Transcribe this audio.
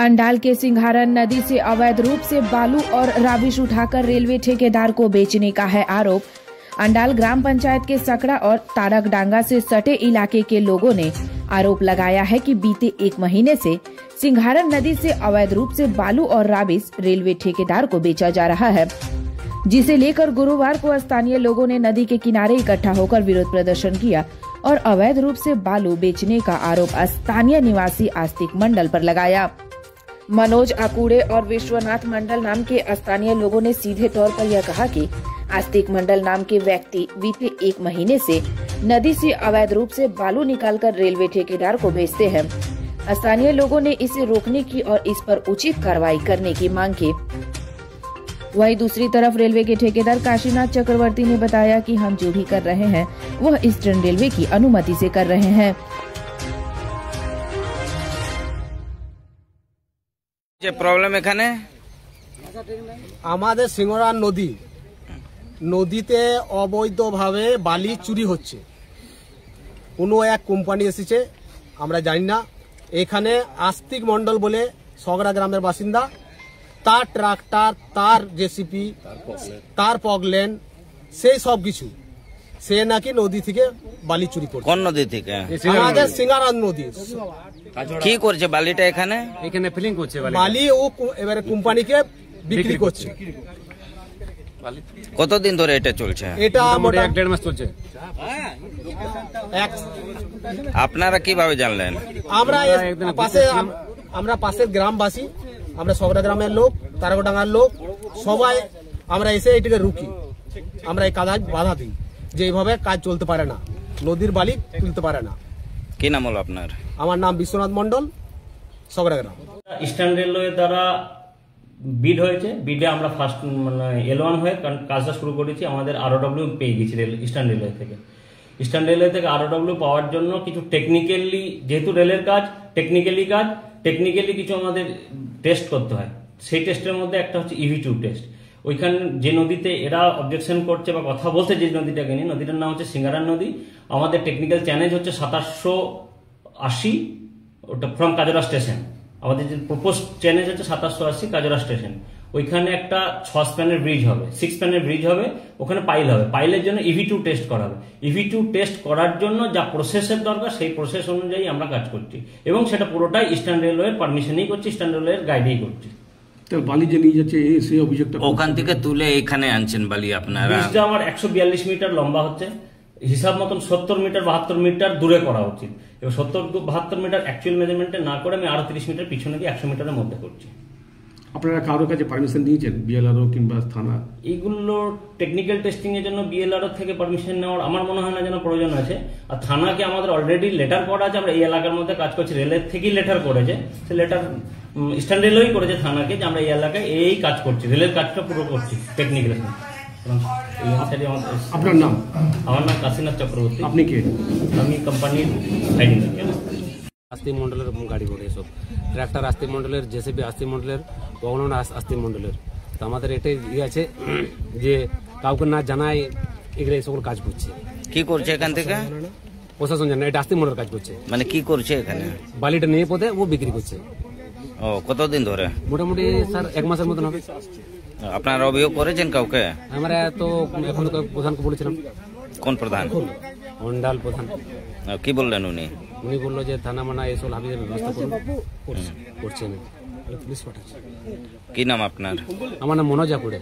अंडाल के सिंघारन नदी से अवैध रूप से बालू और राबिश उठाकर रेलवे ठेकेदार को बेचने का है आरोप। अंडाल ग्राम पंचायत के सकड़ा और तारक डांगा से सटे इलाके के लोगों ने आरोप लगाया है कि बीते 1 महीने से सिंघारन नदी से अवैध रूप से बालू और राबिश रेलवे ठेकेदार को बेचा जा रहा है, जिसे लेकर गुरुवार को स्थानीय लोगों ने नदी के किनारे इकट्ठा होकर विरोध प्रदर्शन किया और अवैध रूप से बालू बेचने का आरोप स्थानीय निवासी आस्तिक मंडल पर लगाया। मनोज आकुड़े और विश्वनाथ मंडल नाम के स्थानीय लोगों ने सीधे तौर पर यह कहा कि आस्तिक मंडल नाम के व्यक्ति बीते 1 महीने से नदी से अवैध रूप से बालू निकालकर रेलवे ठेकेदार को बेचते हैं। स्थानीय लोगों ने इसे रोकने की और इस पर उचित कार्रवाई करने की मांग की। वहीं दूसरी तरफ रेलवे के ठेकेदार काशीनाथ चक्रवर्ती ने बताया कि हम जो भी कर रहे हैं वह ईस्टर्न रेलवे की अनुमति से कर रहे हैं। प्रॉब्लम এখানে আমাদের সিংহরান নদীতে অবৈধভাবে বালি চুরি হচ্ছে। কোনো এক কোম্পানি এসেছে, আমরা জানি না। এখানে আস্তিক মন্ডল বলে সগড়া গ্রামের বাসিন্দা, তার ট্রাক্টর, তার জেসিপি, তার পগলেন, সেই সব কিছু সে নাকি নদী থেকে বালি চুরি করছে। কোন নদী থেকে? আমাদের সিংহরান নদী। কি করছে বালিটা? এখানে ফিলিং করছে বালি, ও এবারে কোম্পানিকে বিক্রি করছে। কতদিন ধরে এটা চলছে? এটা মোটামুটি 1-1.5 মাস চলছে। আপনারা কিভাবে জানলেন? আমরা পাশের গ্রামবাসী, আমরা সগড়া গ্রামের লোক, তারকডাঙ্গার লোক, সবাই আমরা এসে এটাকে রুকি, আমরা এই কাজ বাধা দিই যে এইভাবে কাজ চলতে পারে না, নদীর বালি তুলতে পারে না। কি নাম হলো আপনার? আমার নাম বিশ্বনাথ মন্ডল, সগড়া গ্রাম। ইস্টার্ন রেলওয়ে দ্বারা বিড হয়েছে, বিডে আমরা ফার্স্ট L1 হয়ে কাজটা শুরু করেছি। আমাদের ROW পেয়ে গেছি ইস্টার্ন রেলওয়ে থেকে। ইস্টার্ন রেলওয়ে থেকে ROW পাওয়ার জন্য কিছু টেকনিক্যালি, যেহেতু রেলের কাজ টেকনিক্যালি কিছু আমাদের টেস্ট করতে হয়। সেই টেস্টের মধ্যে একটা হচ্ছে EV2 টেস্ট। ওইখানে যে নদীতে এরা অবজেকশন করছে বা কথা বলছে, যে নদীটাকে নিয়ে, নদীটার নাম হচ্ছে সিঙ্গারান নদী। আমাদের টেকনিক্যাল চ্যালেঞ্জ হচ্ছে 2780, ওটা ফ্রম কাজরা স্টেশন। আমাদের যে প্রপোজ চ্যালেঞ্জ হচ্ছে 2780 কাজরা স্টেশন। ওইখানে একটা 6 স্প্যানের ব্রিজ হবে, 6 স্প্যানের ব্রিজ হবে, ওখানে পাইল হবে। পাইলের জন্য EV2 টেস্ট করা হবে। EV2 টেস্ট করার জন্য যা প্রসেসের দরকার সেই প্রসেস অনুযায়ী আমরা কাজ করছি, এবং সেটা পুরোটাই ইস্টার্ন রেলওয়ের পারমিশনেই করছি, ইস্টার্ন রেলওয়ের গাইডেই করছি। বালি যে নিয়ে যাচ্ছে সেই অভিযোগটা ওখান থেকে তুলে এখানে আনছেন বালি আপনারা? ব্রিজটা আমার 142 মিটার লম্বা হচ্ছে, হিসাব মতন 70 মিটার 72 মিটার দূরে করা উচিত। এবার 70-72 মিটার অ্যাকচুয়াল মেজারমেন্টে না করে আমি আরো 30 মিটার পিছনে গিয়ে 100 মিটারের মধ্যে করছি। আপনারা কারোর কাছে পারমিশন নিয়েছেন, BLRO কিংবা থানা? এইগুলো টেকনিক্যাল টেস্টিং এর জন্য BLRO থেকে পারমিশন নেওয়ার আমার মনে হয় না যেন প্রয়োজন আছে। আর থানাকে আমাদের অলরেডি লেটার করা আছে, আমরা এই এলাকার মধ্যে কাজ করছি, রেলের থেকেই লেটার করেছে। সে লেটার ইস্টার্ন রেলওয়েই করেছে থানাকে যে আমরা এই এলাকায় এই কাজ করছি, রেলের কাজটা পুরো করছি টেকনিক্যাল। আপনার নাম? আমার নাম কাশীনাথ চক্রবর্তী। আপনি কে? আমি কোম্পানির সাইড ইঞ্জিনিয়ার। আস্তিক মন্ডলের গাড়ি করে এসব ট্রাক্টর আস্তিক মন্ডলের, জেসিবি আস্তিক মন্ডলের, পগলন আস্তিক মন্ডলের। তো আমাদের এটাই আছে যে কাউকে না জানায় এগুলো এই সকল কাজ করছে। কি করছে এখান থেকে? প্রশাসন জানে এটা আস্তিক মন্ডলের কাজ করছে। মানে কি করছে এখানে? বালিটা নিয়ে পথে ও বিক্রি করছে। ও কতদিন ধরে? মোটামুটি স্যার 1 মাসের মতন হবে। আপনারা অভিযোগ করেছেন কাউকে? আমরা তো এখন তো প্রধানকে বলেছিলাম। কোন প্রধান? অন্ডাল প্রধান। কি বললেন উনি? উনি বললো যে থানা মানা এসব হাবিজের ব্যবস্থা করছে না, পুলিশ পাঠাচ্ছে। কি নাম আপনার? আমার নাম মনোজ আকুড়ে।